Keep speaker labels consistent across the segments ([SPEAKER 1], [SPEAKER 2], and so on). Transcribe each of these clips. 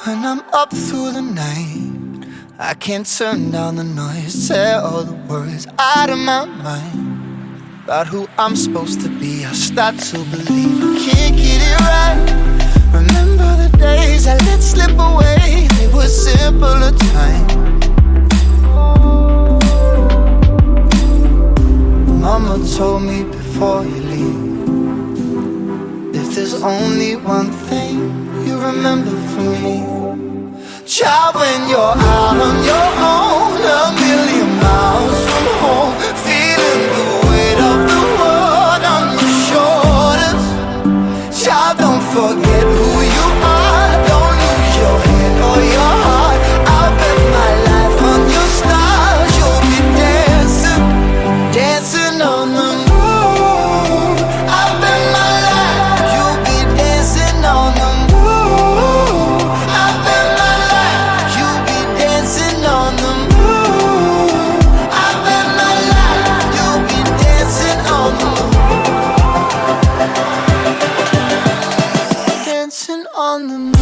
[SPEAKER 1] When I'm up through the night, I can't turn down the noise, tear all the words out of my mind about who I'm supposed to be. I start to believe I can't get it right. Remember the days I let slip away, they were simpler times. Mama told me before you leave, if there's only one thing you remember from me, child, when you're out on your own, a million miles from home, feeling the weight of the world on your shoulders, child, don't forget who you are, don't lose your head or your heart. I'll bet my life on your stars, you'll be dancing, dancing on the moon. I'll bet my life you'll be dancing on the moon. I'll bet my life you'll be dancing on the moon. I'll bet my life you'll be dancing on the moon. Dancing on the moon.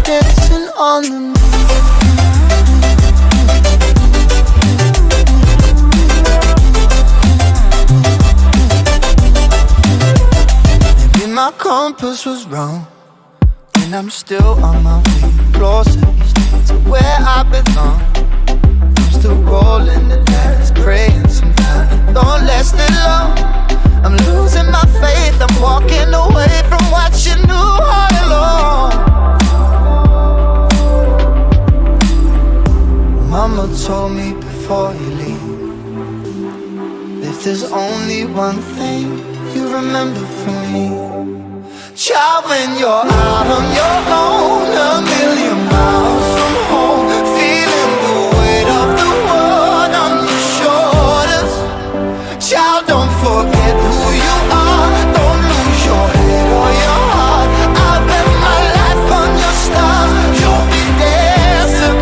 [SPEAKER 1] Dancing on the moon. Maybe my compass was wrong, and I'm still on my way closer each day to where I belong. I'm still rolling the dice, praying sometimes it don't last that long. I'm losing my faith, I'm walking away from what you knew all along. Mama told me before you leave, if there's only one thing you remember from me, child, when you're out on your own, a million miles from home, feeling the weight of the world on your shoulders, child, don't forget who you are, don't lose your head or your heart. I'll bet my life on your stars, you'll be dancing,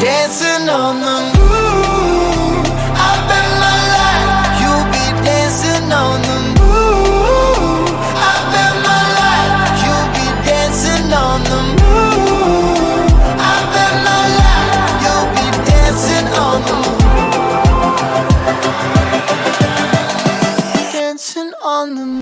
[SPEAKER 1] dancing on the moon. I'll bet my life you'll be dancing on the moon. I'll bet my life you'll be dancing on the moon. I'll bet my life you'll be dancing on the moon. Dancing on the moon.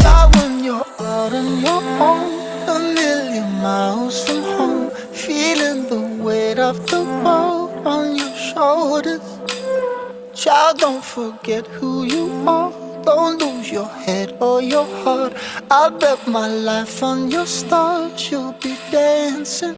[SPEAKER 1] Child, when you're out on your own, a million miles from home, feeling the weight of the world on your shoulders, child, don't forget who you are, don't lose your head or your heart. I'll bet my life on your stars, you'll be dancing.